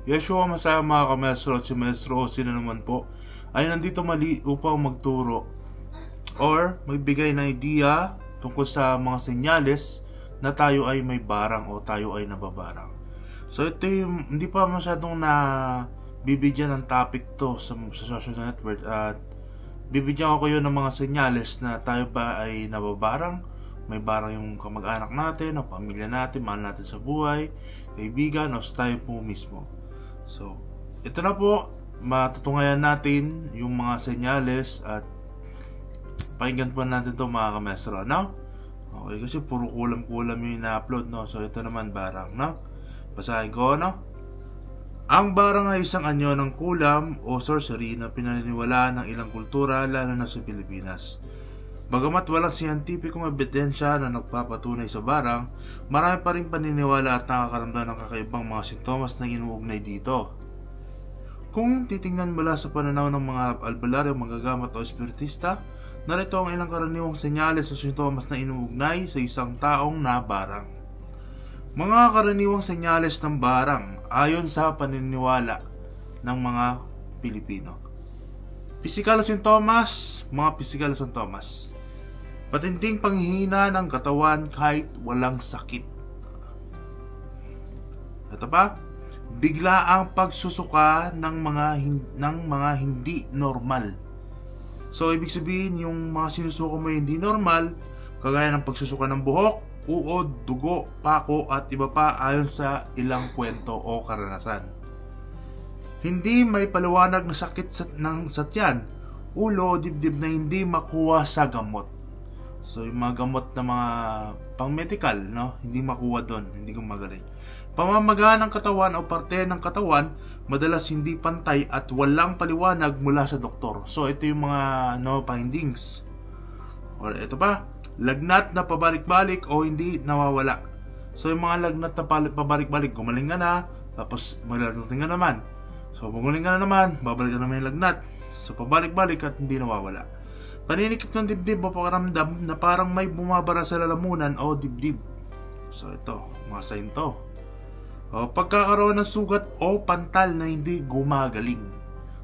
Yeshua Masaya mga kamestro at si Maestro o sino naman po ay nandito mali upang magturo or magbigay ng idea tungkol sa mga senyales na tayo ay may barang o tayo ay nababarang. So ito yung hindi pa masyadong na bibigyan ng topic to sa social network at bibigyan ko kayo ng mga senyales na tayo ba ay nababarang, may barang yung kamag-anak natin o pamilya natin, mahal natin sa buhay, kaibigan o sa tayo po mismo. So ito na po, matutungayan natin yung mga senyales at pakinggan po natin to mga kamestro, no? Okay, kasi puro kulam-kulam yung ina-upload, no? So ito naman barang, no? Basahin ko, no? Ang barang ay isang anyo ng kulam o sorcery na pinaniniwalaan ng ilang kultura, lalo na sa Pilipinas. Bagamat walang siyentipikong ebidensya na nagpapatunay sa barang, marami pa rin paniniwala at nakakaramdam ng kakaibang mga sintomas na inuugnay dito. Kung titingnan mula sa pananaw ng mga albularyo, manggagamot o espiritista, narito ang ilang karaniwang senyales o sintomas na inuugnay sa isang taong na barang. Mga karaniwang senyales ng barang ayon sa paniniwala ng mga Pilipino. Pisikal na sintomas, mga pisikal na sintomas. Matinding panghihina ng katawan kahit walang sakit. Ito pa, bigla ang pagsusuka ng mga hindi normal. So, ibig sabihin, yung mga sinusuka mo hindi normal, kagaya ng pagsusuka ng buhok, uod, dugo, pako, at iba pa ayon sa ilang kwento o karanasan. Hindi may paliwanag na sakit ng tiyan, ulo o dibdib na hindi makuha sa gamot. So, yung mga gamot na mga pang-medical, no? Hindi makuha doon, hindi gumagaling. Pamamaga ng katawan o parte ng katawan, madalas hindi pantay at walang paliwanag mula sa doktor. So ito yung mga findings. Or ito pa, lagnat na pabalik-balik o hindi nawawala. So yung mga lagnat na pabalik-balik, gumaling ka na, tapos maglalagnat ka naman. So gumaling ka na naman, babalik ka naman yung lagnat. So pabalik-balik at hindi nawawala. Paninikip ng dibdib o pakaramdam na parang may bumabara sa lalamunan o dibdib. So ito, mga sign to. O pagkakaroon ng sugat o pantal na hindi gumagaling.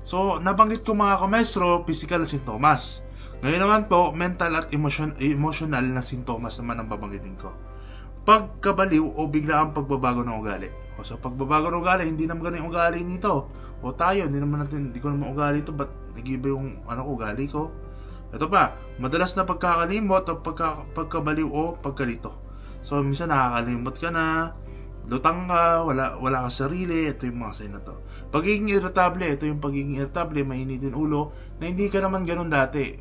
So nabanggit ko mga kamestro, physical na sintomas. Ngayon naman po, mental at emotional na sintomas naman ang babanggitin ko. Pagkabaliw o biglaang pagbabago ng ugali. O sa pagbabago ng ugali, hindi naman ganun yung ugali nito. O tayo, hindi ko naman ugali ito, ba't nag-iba yung ugali ko? Ito pa, madalas na pagkakalimot o pagkabaliw o pagkalito. So minsan nakakalimot ka na, lutang ka, wala ka sarili, ito yung mga sign na to. Pagiging irritable, ito yung pagiging irritable, mainitin ulo, na hindi ka naman ganun dati.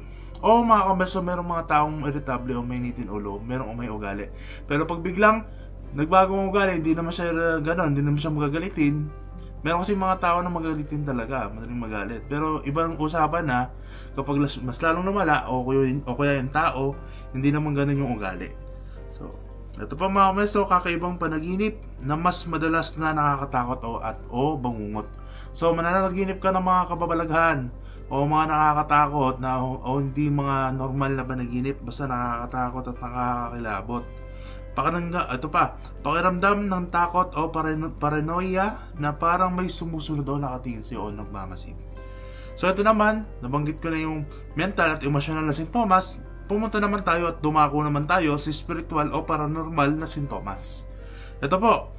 O mga kamestro, merong mga taong irritable o mainitin ulo, merong may ugali. Pero pag biglang nagbago ang ugali, hindi naman siya ganun, hindi naman siya magagalitin. Meron kasi mga tao na magagalitin talaga, madaling magalit. Pero ibang usapan na, kapag mas lalong lumala, o kaya yung tao, hindi naman ganun yung ugali. So, ito pa mga kamestro, kakaibang panaginip na mas madalas na nakakatakot o bangungot. So mananaginip ka ng mga kababalaghan o mga nakakatakot na o hindi mga normal na panaginip, basta nakakatakot at nakakakilabot. Ito pa, pakiramdam ng takot o paranoia na parang may sumusunod o nakatingin sa'yo o nagmamasid. So ito naman, nabanggit ko na yung mental at emotional na sintomas. Pumunta naman tayo at dumako naman tayo sa spiritual o paranormal na sintomas. Ito po,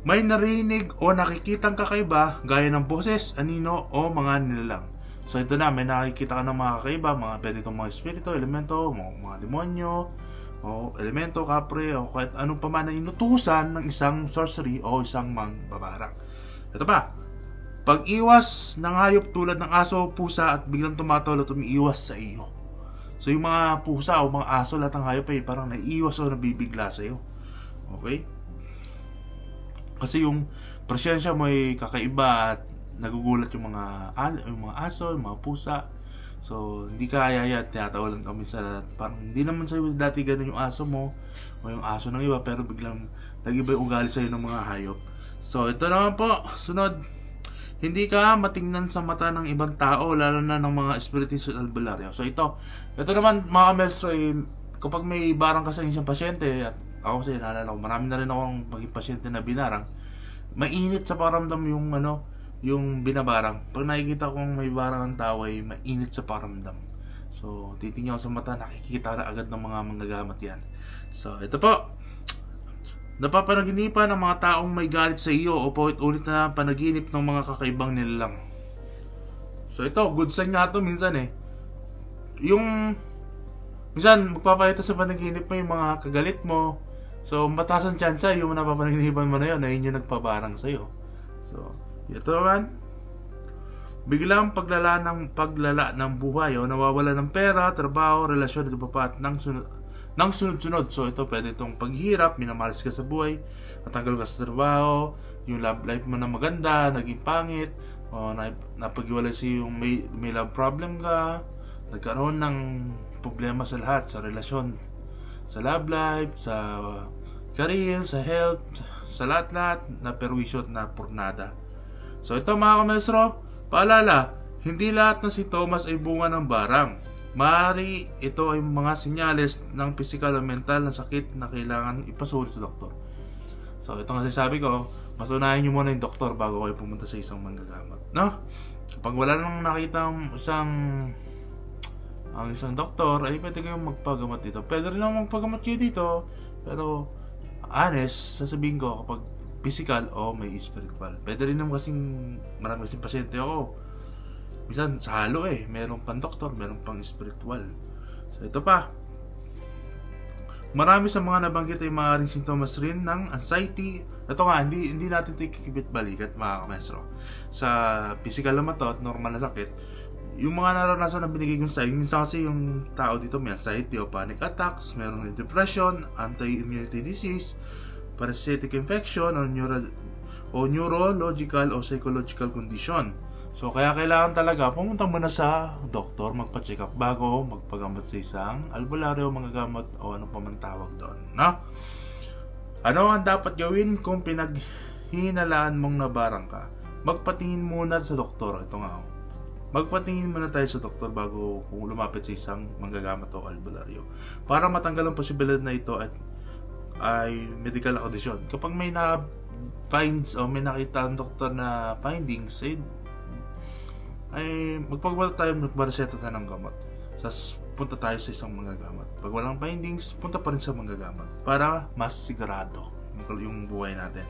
may narinig o nakikitang kakaiba gaya ng boses, anino o mga nilalang. So ito na, may nakikita ka ng mga kakaiba, pwede itong mga espiritu, elemento, mga demonyo, o elemento, kapre, o kahit anong pa man na inutusan ng isang sorcery o isang mangbabarang. Ito pa, pag-iwas ng hayop tulad ng aso, pusa at biglang tumatawid at umiiwas sa iyo. So yung mga pusa o mga aso, lahat ng hayop ay parang naiiwas o nabibigla sa iyo. Okay? Kasi yung presensya mo ay kakaiba at nagugulat yung mga aso, yung mga pusa. So hindi ka ayaya at tinatawalan kami sa parang hindi naman sa'yo dati ganun yung aso mo o yung aso ng iba, pero biglang nag-iba yung ugali sa'yo ng mga hayop. So ito naman po, sunod. Hindi ka matingnan sa mata ng ibang tao, lalo na ng mga espiritisyo at albularyo. So ito naman mga kamestro, kapag may barang ka sa isang pasyente, at ako kasi naalala ko, marami na rin akong maging pasyente na binarang. mainit sa paramdam yung yung binabarang. Pag nakikita kong may barang ang tao ay mainit sa paramdam. So, titingnan ko sa mata, nakikita na agad ng mga manggagamot yan. So, ito po. Napapanaginipan ng mga taong may galit sa iyo o paulit-ulit na panaginip ng mga kakaibang nilalang. So, ito, good sign nga ito minsan eh. Minsan, magpapalita sa panaginip mo yung mga kagalit mo. So, mataas ang chance yung napapanaginipan mo na yun, na yun yung nagpabarang sa'yo. So, ito naman, biglang paglala ng buhay o nawawala ng pera, trabaho, relasyon, at iba pa at ng sunod-sunod. So ito pwede itong paghirap, minamalas ka sa buhay, natanggal ka sa trabaho, yung love life mo na maganda naging pangit, o napag-iwalay yung may love problem ka, nagkaroon ng problema sa lahat, sa relasyon, sa love life, sa career, sa health, sa lahat-lahat na perwisyo at na purnada. So ito mga kamestro, paalala, hindi lahat ng sintomas ay bunga ng barang. Maaari ito ay mga senyales ng physical o mental na sakit na kailangan ipasuri sa doktor. So ito nga sabi ko, mas unahin nyo muna yung doktor bago kayo pumunta sa isang manggagamot, no? Kapag wala nang nakita ang isang doktor, ay pwede kayong magpagamot dito. Pwede rin naman magpagamot kayo dito, pero honest, sasabihin ko kapag physical o may spiritual. Pwede rin naman kasing marami kasing pasyente ako. Minsan sa halo meron pang doktor, meron pang spiritual. So ito pa. Marami sa mga nabanggit ay maaaring sintomas rin ng anxiety. Ito nga, hindi natin ito ikikibit-balikat mga kamestro. Sa physical naman to at normal na sakit, yung mga naranasan na binigay kong sa inyo, minsan kasi yung tao dito may anxiety o panic attacks, meron ng depression, anti-immunity disease, parasitic infection o neurological o psychological condition. So kaya kailangan talaga pumunta muna sa doktor, magpa-check up bago magpagamot sa isang albularyo, manggagamot o ano pa man tawag doon, no? Ano ang dapat gawin kung pinaghihinalaan mong nabarang ka? Magpatingin muna sa doktor. Ito nga, magpatingin muna tayo sa doktor bago kung lumapit sa isang manggagamot o albularyo para matanggal ang posibilidad na ito at ay medical condition. Kapag may na-finds o may nakita ang doktor na findings, ay magpagawa tayo, magbareseta tayo ng gamot. Punta tayo sa isang manggagamot. Pag walang findings, punta pa rin sa manggagamot para mas sigurado yung buhay natin.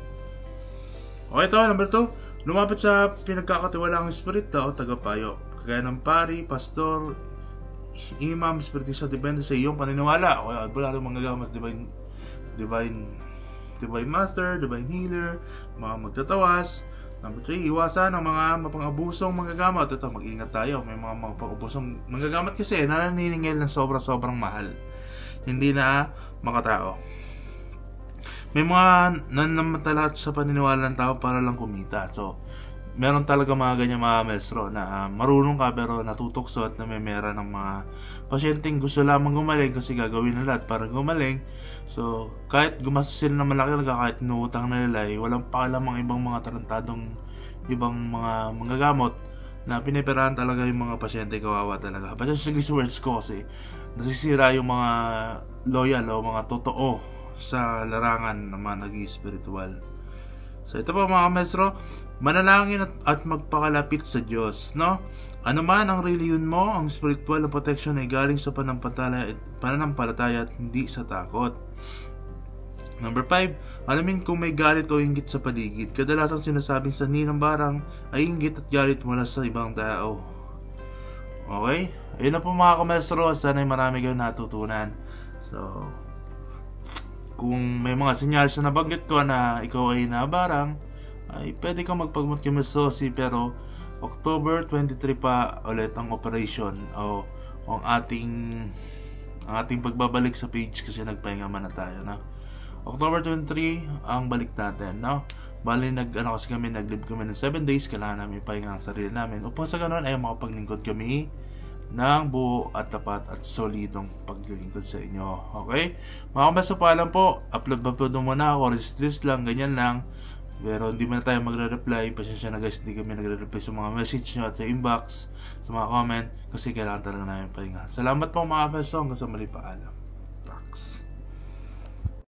Okay, ito, number 2. Lumapit sa pinagkakatiwalaang espiritu o tagapayo, kagaya ng pari, pastor, imam, espiritista, depende sa iyong paniniwala. O albularyo, manggagamot, divine master, divine healer, mga magtatawas. Number 3, iwasan ang mga mapang-abusong manggagamot. Ito, mag-ingat tayo. May mga mapang-abusong manggagamot kasi nananiningil ng sobrang mahal, hindi na makatao. May mga nanamatalat sa paniniwala ng tao para lang kumita. So, meron talaga mga ganyan mga maestro na marunong ka pero natutokso at namemera ng mga pasyenteng gusto lamang gumaling kasi gagawin na lahat para gumaling. So kahit gumastos sila ng malaki talaga, kahit inuutang na nila, walang pakialam ang ibang mga tarantadong ibang mga manggagamot na piniperahan talaga yung mga pasyente. Kawawa talaga. Basta sa words ko kasi nasisira yung mga loyal o mga totoo sa larangan ng mga nag-i-spiritual. So ito po mga maestro, manalangin at magpakalapit sa Diyos, no? Ano man ang reliyon mo, ang spiritual na protection ay galing sa pananampalataya at hindi sa takot. Number 5, alamin kung may galit o inggit sa paligid. Kadalasang sinasabing sanhi ng barang ay inggit at galit mula sa ibang tao. Okay? Ayun na po mga kamestro, sana ay marami kayong natutunan. So, kung may mga senyales na nabanggit ko na ikaw ay nabarang, ay pwede kang magpagmot kay Masosi, pero October 23 pa ulit ang operation o ang ating pagbabalik sa page kasi nagpahinga man na tayo, no? October 23 ang balik natin, no? Bali nag-live kami ng 7 days, kailangan namin ipahinga ang sarili namin upang sa ganun ay makapaglingkod kami ng buo at tapat at solidong paglilingkod sa inyo. Okay? Mga kabasa, paalam po, upload muna ako, resist lang, ganyan lang. Pero hindi mo na tayo magre-reply. Pasensya na guys, hindi kami nagre-reply sa mga message nyo at sa inbox, sa mga comment, kasi kailangan talaga namin pahinga. Salamat po mga kabasa, hanggang sa mali, paalam.